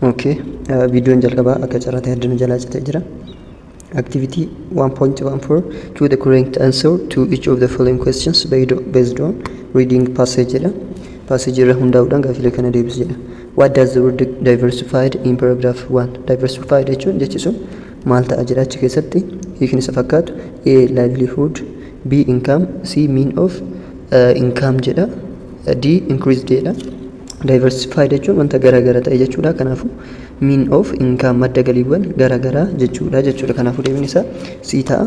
Okay, videoon jalqabaa akka carratee addana jalaa citee jira. Activity 1.14 to the correct answer to each of the following questions based on reading passage jedha. Passage irra hundaa'uudhaan gaafilee kana deebisu jedha. What does the word diversified in paragraph 1? Diversified jechuun jechi sun maal ta'a jedha achi keessatti hiikni isa fakkaatu A livelihood, B income, C mean of income jedha, D increased jedha. Diversified jechuun wanta garaagara ta'e jechuudha. Kanaafuu mean of income madda galiiwwan garaagaraa jechuudha. Kanaafuu deebiin isaa C ta'a.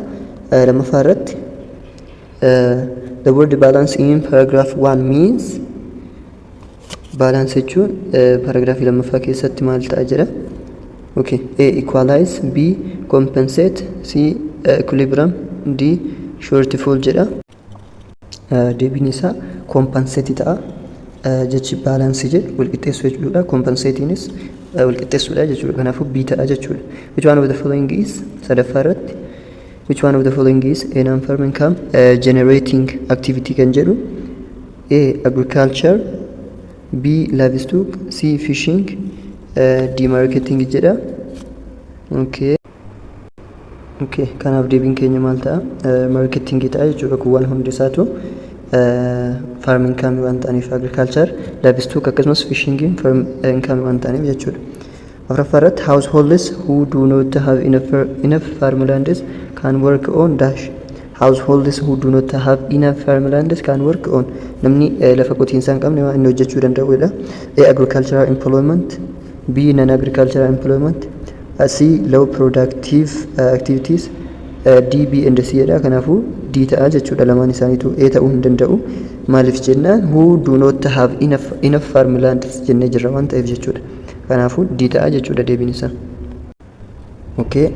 Lammaffaa irratti the word balance in paragraph 1 means balance jechuun paragraafii lammaffaa keessatti maal ta'a jedha. Okay, A equalize, B compensate, C equilibrium, D shortfall jedha. Deebiin isaa compensate ta'a. Jechi balance jedhu walqixxeessuu jechuudha. Compensatingis walqixxeessuudha jechuudha. Kanaafuu B ta'a jechuudha. Which one of the following is sadaffaa irratti which one of the following is a non-farm income generating activity kan jedhu A agriculture, B livestock, C fishing, D marketing jedha. Okay, kanaaf deebiin keenya maal ta'a? Marketing ta'a jechuudha. Kun waan hundi isaatu farm income waan ta'aniif agriculture, livestock akkasumas fishing farm income waan ta'aniif jechuudha. Afuraffaa irratti households who do not have enough farmlands can work on dash. Households who do not have enough farmlands can work on. Namni lafa qotiinsaa hin qabne waan inni hojjechuu danda'udha. A agricultural employment, B non agricultural employment, C low productive activities, D, B and C jedha. Kanaafuu D ta'a jechuudha. Lamaan isaaniitu A ta'uu hin danda'u. Maaliif jennaan who do not have enough farmlands jennee jirra waan ta'eef jechuudha. Kanaafuu D ta'a jechuudha deebiin isaa. Okay,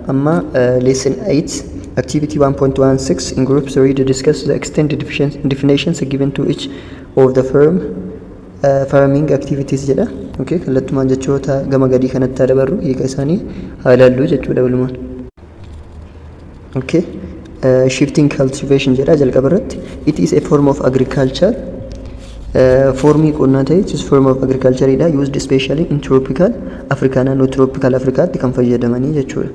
amma lesson 8 activity 1.16 in groups read discuss the extended definitions given to each of the farming activities jedha. Okay, kallattumaan jechoota gama gadii kanatti dabarru hiika isaanii haa ilaallu jechuudha walumaan. Okay, shifting cultivation jedha jalqaba irratti. It is a form of agriculture. Formii qonnaa ta'e is form of agriculture dha, used especially in tropical Africa, naannoo tropical Africaatti kan fayyadamanii jechuudha.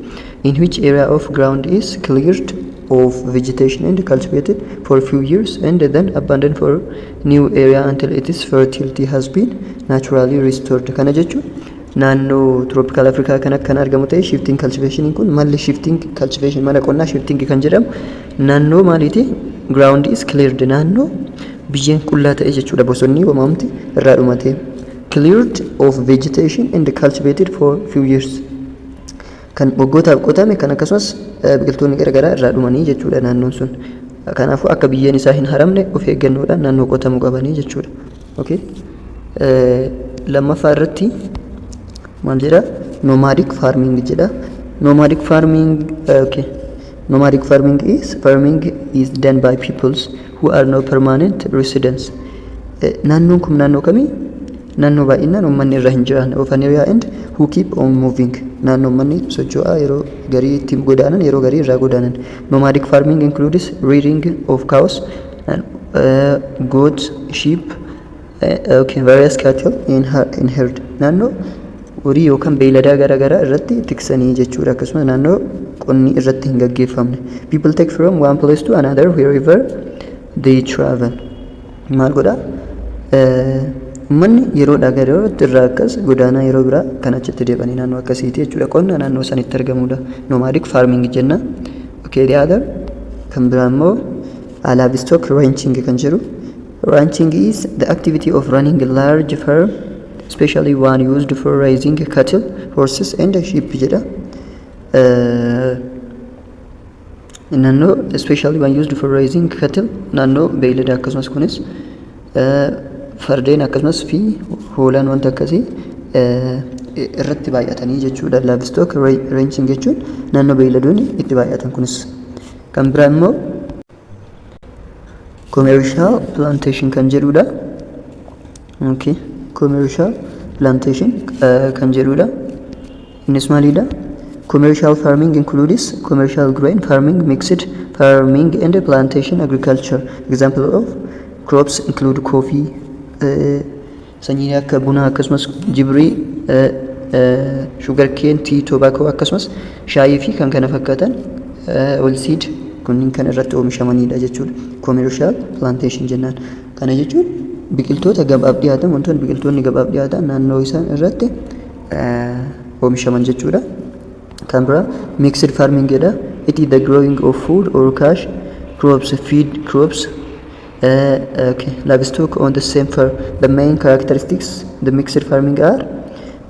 In which area of ground is cleared of vegetation and cultivated for a few years and then abandoned for new area until its fertility has been naturally restored. Kana jechuun naannoo tropical Africa kan akka argamu ta'e shifting cultivation kun malli shifting cultivation mala qonnaa shifting kan jedhamu naannoo maaliiti ground is cleared naannoo biyyeen qullaa ta'e jechuudha. Bosonni uumamti irraa dhumate cleared of vegetation and cultivated for few years kan waggootaaf qotame kan akkasumas biqiltoonni garaagaraa irraa dhumanii jechuudha naannoon sun. Kanaafuu akka biyyeen isaa hin haramne of eeggannoodhaan naannoo qotamuu qabanii jechuudha. Okay, lammaffaa irratti maal jedha? Nomadic farming jedha. Nomadic farming nomadic farming is done by peoples who are no permanent residents. Naannoon kun naannoo kamii? Naannoo baay'inaan uummanni irra hin jiran of an area and who keep on moving. Naannoo uummanni socho'aa yeroo garii ittiin godaanan yeroo garii irraa godaanan. Nomadic farming includes rearing of cows, goats, sheep, various cattle in herd. Naannoo horii yookaan beeyladaa garaagaraa irratti tiksanii jechuudha. Akkasumas naannoo qonni irratti hin gaggeeffamne. People take from one place to another wherever they travel. Maal godha? Uummanni yeroodhaa gara yerootti irraa akkas godaanaa yeroo biraa kan achitti deebanii naannoo akkasiiti jechuudha. Qonna naannoo sanitti argamudha. Nomadic farming jenna. Okay, the other kan biraa immoo livestock ranching kan jedhu. Ranching is the activity of running a large farm, especially one used for raising cattle, horses and sheep jedha. Naannoo especially one used for raising cattle naannoo beeylada akkasumas kunis fardeen akkasumas fi hoolaan wanta akkasii irratti baay'atanii jechuudha. Livestock ranching jechuun naannoo beeyladoonni itti baay'atan kunis. Kan biraa immoo commercial plantation kan jedhudha. Okay, commercial plantation kan jedhudha. Innis maalidha? Commercial farming includes commercial grain farming, mixed farming and plantation agriculture. Example of crops include coffee, sanyii akka bunaa akkasumas jibrii sugar cane, tea, tobacco akkasumas shaayii fi kan kana fakkaatan oilseed kunniin kan irratti oomishamanidha jechuudha. Commercial plantation jennaan. Kana jechuun biqiltoota gabaaf dhiyaatan wantoonni biqiltoonni gabaaf dhiyaatan naannoo isaan irratti oomishaman jechuudha. Kan biraa mixed farming jedha. It is the growing of food or cash crops, feed crops, livestock on the same farm. The main characteristics the mixed farming are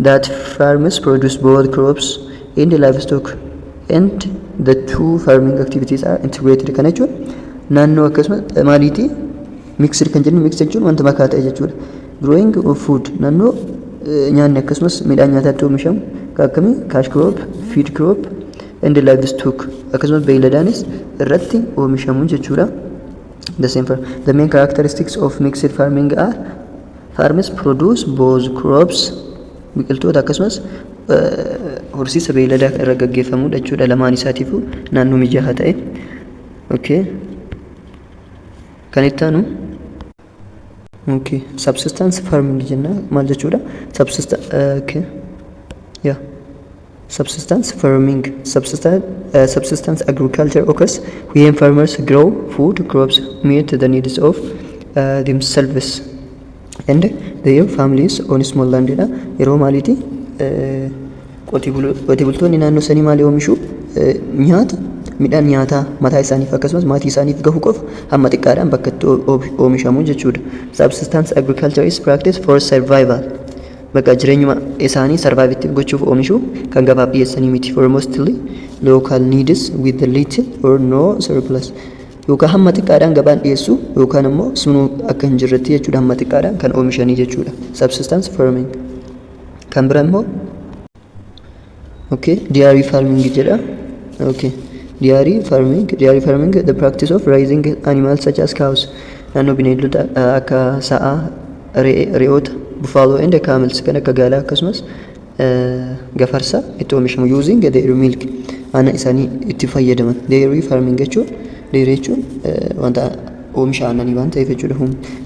that farmers produce both crops and livestock, and the two farming activities are integrated. Kana jechuun naannoo akkasuma maaliiti mixed kan jennu mixed jechuun wanta makaa ta'e jechuudha. Growing of food naannoo nyaanni akkasumas midhaan nyaataatti oomishamu akkamii cash crop, feed crop and livestock akkasumas beeyladaanis irratti oomishamu jechuudha. The same farm. The main characteristics of mixed farming are farmers produce both crops biqiltoota akkasumas horsiisa beeyladaa irra gaggeeffamudha jechuudha. Lamaan isaatiifuu naannoo mijaa'aa ta'e. Okay. Kan itti aanu subsistence farming jenna maal jechuudha? Subsistence farming, subsistence agriculture occurs when farmers grow food crops meet the needs of themselves and their families on small land. Yeroo maaliiti qotee bultoonni naannoo sanii maali oomishu nyaata midhaan nyaataa mataa isaaniif akkasumas maatii isaaniif gahu qofa hamma xiqqaadhaan bakka itti oomishamu jechuudha. Subsistence agriculture is practiced for survival. Bakka jireenyuma isaanii sarvaayivitti gochuuf oomishu kan gabaaf dhiyeessanii miti. For mostly local needs with the little or no surplus. Yookaan hamma xiqqaadhaan gabaan dhiyeessu yookaan immoo sunuu akka hin jirretti jechuudha hamma xiqqaadhaan kan oomishanii jechuudha. Subsistence farming. Kan biraa immoo dairy farming jedha. Dairy farming the practice of raising animals such as cows. Naannoo bineeldota akka sa'a, re'oota, buffalo and camels kan akka gaalaa akkasumas gafarsa itti oomishamu using their milk aannan isaanii itti fayyadaman. Dairy farming jechuun wanta oomisha aannanii waan ta'eef jechuudha.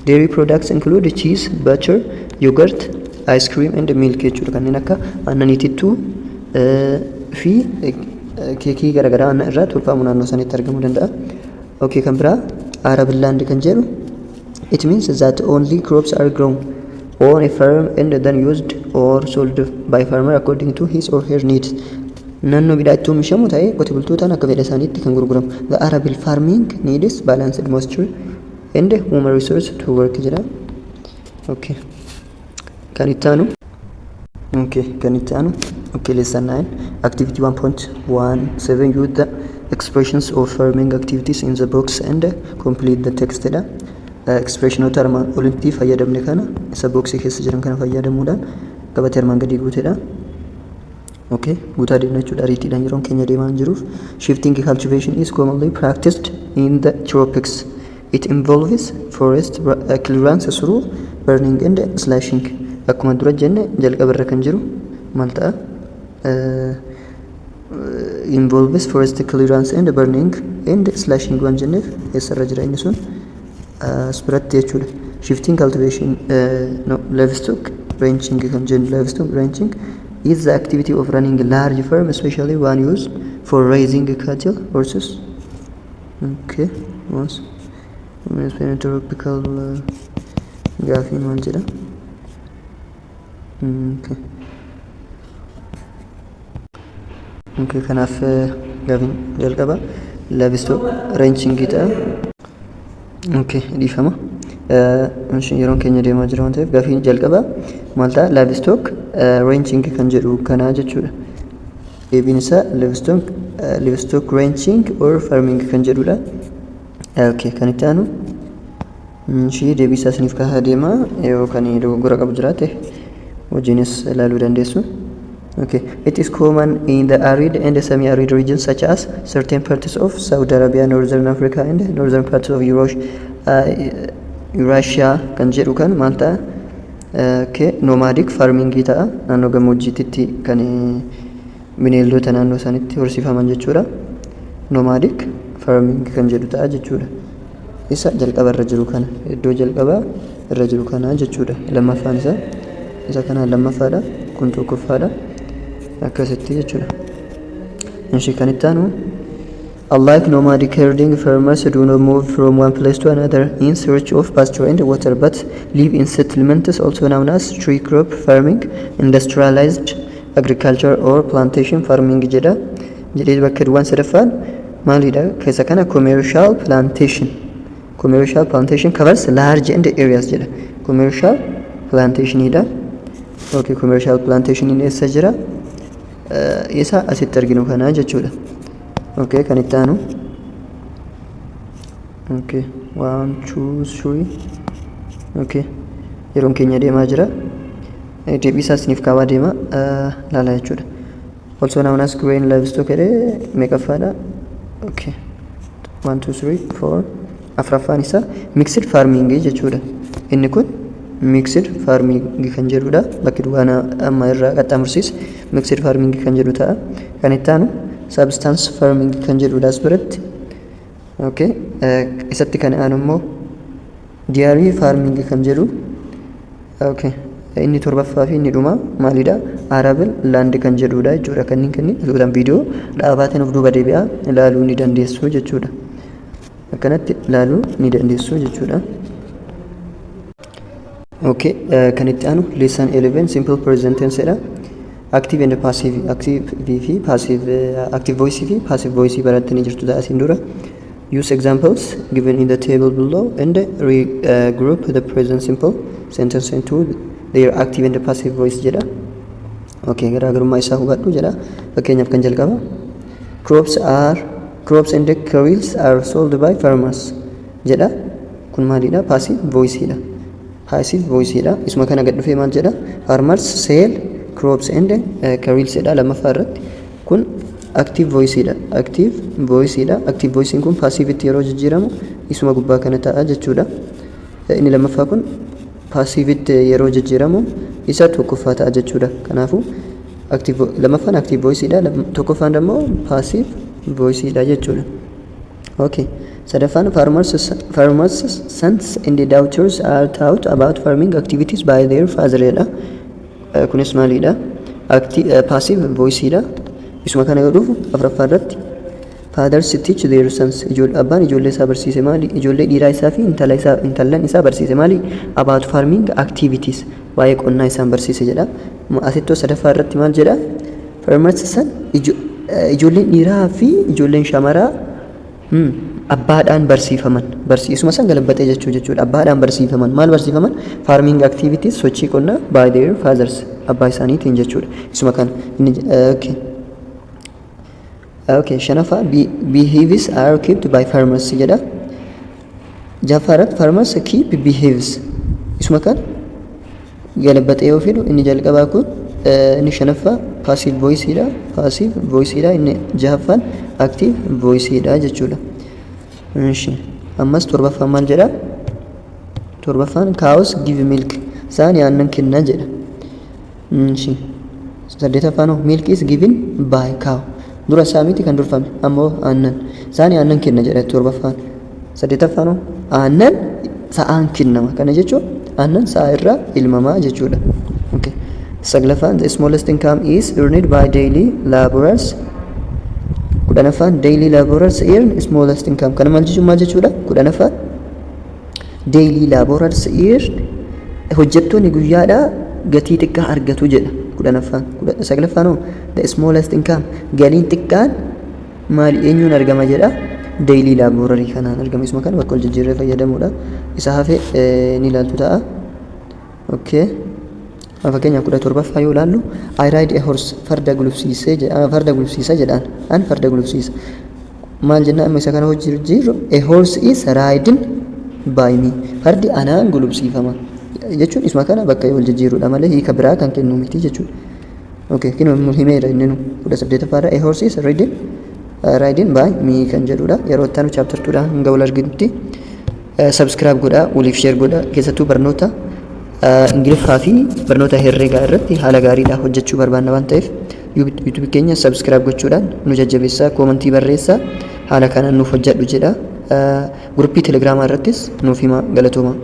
Dairy products include cheese, butter, yogurt, ice cream and milk jechuudha. Kanneen akka aannaniitittuu fi keekii garaagaraa aannan irraa tolfamu naannoo sanitti argamuu danda'a. Kan biraa arable land kan jedhu it means that only crops are grown on a farm and then used or sold by farmer according to his or her needs. Naannoo midhaan itti oomishamu ta'ee qotee bultootaan akka fedha isaaniitti kan gurguramu. The arable farming needs balanced moisture and human resource to work jedha. Kan itti aanu lesson 9 activity 1.17 use the expressions of farming activities in the box and complete the text jedha. Expressionota armaan olitti fayyadamne kana isa boxii keessa jiran kana fayyadamuudhaan gabatee armaan gadii guuteedha. Guutaa deemna jechuudha. Ariitiidhaan yeroon keenya deemaa jiruuf. Shifting cultivation is commonly practiced in the tropics. It involves forest clearance through burning and slashing. Akkuma dura jenne jalqaba irra kan jiru maal ta'a? Involves forest clearance and burning and slashing waan jenneef eessarra jira inni sun? Asbiratti jechuudha. Shifting cultivation livestock ranching kan jennu. Livestock ranching is the activity of running a large farm, especially one used for raising cattle, horses. Tropical gaafii maal jedha? Kanaaf gaafiin jalqaba livestock ranching ta'a. Dhiifama. Yeroon keenya deemaa jira waan ta'eef gaafiin jalqaba maal ta'a? Livestock ranching kan jedhu kanaa jechuudha. Deebiin isaa livestock ranching or farming kan jedhudha. Kan itti aanu deebii isaa isiniif kaa'aa deemaa yoo kan dogoggora qabu jiraate wajjinis ilaaluu dandeessu. It is common in the arid and semi-arid regions such as certain parts of Saudi Arabia, Northern Africa and northern parts of Eurasia kan jedhu kan maal ta'a? Nomadic farming ta'a. Naannoo gammoojjiitti kan bineeldota naannoo isaaniitti horsiifaman jechuudha. Nomadic farming kan jedhu ta'a jechuudha. Isa jalqaba irra jiru kana iddoo jalqaba irra jiru kana jechuudha. Lammaffaan isa kanaan lammaffaadha. kun tokkoffaadha akkasitti jechuudha. Inshi kan itti aanu unlike nomadic herding, farmers do not move from one place to another in search of pasture and water but live in settlements, also known as tree crop farming, industrialized agriculture or plantation farming jedha. Jedhee bakka duwwaan sadaffaan maalidha? Keessa kana commercial plantation covers large and areas jedha. Commercial plantation idha. Okay, commercial plantation in eessa jira? Isa asitti arginu kana jechuudha. Okay, kan itti aanu. Okay, 1 2 3. Okay, yeroon keenya deemaa jira. Deebii isaa isiniif kaawaa deema laala jechuudha. Also known as grain livestock jedhee meeqaffaadha? Okay, 1 2 3 4. Afraffaan isaa mixed farming jechuudha. Inni kun mixed farming kan jedhudha. Bakki duwwaan amma irraa qaxxaamursiis mixed farming kan jedhu ta'a. Kan itti aanu substance farming kan jedhudha as biratti. Okay, isatti kan aanu immoo dairy farming kan jedhu. Okay, inni torbaffaa fi inni dhuma maalidha? Arable land kan jedhudha jechuudha. Kanneen asuudhaan viidiyoo dhaabaatiin of duuba deebi'aa ilaaluu ni dandeessu jechuudha. Akkanatti ilaaluu ni dandeessu jechuudha. Okay, kan itti aanu lesson 11 simple present tense dha. Active and passive, active fi passive, active voice fi passive voice barattanii jirtu ta'a asiin dura. Use examples given in the table below and regroup the present simple sentence into their active and passive voice jedha. Okay, garaagarummaa isaa hubadhu jedha. Fakkeenyaaf kan jalqaba crops and cereals are sold by farmers jedha. Kun maalidha? Passive voice dha. Passive voice dha. Isuma kana gad dhufee maal jedha? Farmers sell crops and cereals jedha lammaffaa irratti. Kun active voice dha. Active voice dha. Active voice kun passive itti yeroo jijjiiramu isuma gubbaa kana ta'a jechuudha. Inni lammaffaa kun passive itti yeroo jijjiiramu isa tokkoffaa ta'a jechuudha. Kanaafuu active lammaffaan active voice dha. Tokkoffaan immoo passive voice dha jechuudha. Okay. Sadaffaan farmers sons and daughters are taught about farming activities by their father jedha. Kunis maalidha? Passive voice dha. Isuma kana yoo dhufu afuraffaa irratti fathers teach their sons, abbaan ijoollee isaa barsiise maali? Ijoollee dhiiraa isaa fi intallan isaa barsiise maali? About farming activities, waa'ee qonnaa isaan barsiise jedha. Asittoo sadaffaa irratti maal jedha? Farmers son ijoolleen dhiiraa fi ijoolleen shamaraa abbaadhaan barsiifaman. Barsiisuma san galabbatee jechuudha. Abbaadhaan barsiifaman. Maal barsiifaman? Farming activities, sochii qonnaa by their fathers, abbaa isaaniitiin jechuudha. Isuma kana okay. Okay, shanaffaa beehives are kept by farmers jedha. Jaffaarratti farmers keep beehives. Isuma kana galabbatee yoo fidu inni jalqabaa kun inni shanaffaa passive voice dha. Passive voice dha. Inni jahaffaan active voice dha jechuudha. Inshi ammas torbaffaan maal jedha? Torbaffaan cows give milk. Isaan aannan kenna jedha. Inshi saddeetaffaan milk is given by cow. Dura isaa miti kan durfame ammoo aannan. Isaan aannan kenna jedha torbaffaan. Saddeetaffaan aannan sa'aan kennama. Kana jechuun aannan sa'a irraa ilmamaa jechuudha. Okay. Saglaffaan the smallest income is earned by daily laborers. Kudhanaffaan daily laborers earn smallest income. Kana maal jechuudha? Kudhanaffaan daily laborers earn hojjettoonni guyyaadhaa gatii xiqqaa argatu jedha. Kudhanaffaan. Saglaffaan the smallest income galiin xiqqaan maali eenyuun argama jedha? Daily laborer kanaan argama. Isuma kana bakka ol jijjiirree fayyadamuudha. Isa hafee ni ilaaltu ta'a. Okay. Fakkeenyaaf 17ffaa yoo ilaallu I ride a horse farda gulufsiisa jedhaan. An farda gulufsiisa. Maal jenna amma isa kana hojii jirru a horse is ridden by me. Fardi anaan gulufsiifama. Jechuun isuma kana bakka ol jijjiiruudha malee hiika biraa kan kennu miti jechuudha. Okay, kinuma himeera inni 18ffaadha. A horse is ridden by me kan jedhudha. Yeroo itti aanu chapter 2dhaan hanga wal arginutti subscribe godhaa, waliif share godhaa. Keessattuu barnoota Ingiliffaa fi barnoota herreegaa irratti haala gaariidhaan hojjechuu barbaanna waan ta'eef YouTube keenya subscribe gochuudhaan nu jajjabeessaa, koomentii barreessaa, haala kanaan nuuf hojjedhu jedha. Gruppii Telegiraamaa irrattis nuuf himaa. Galatooma.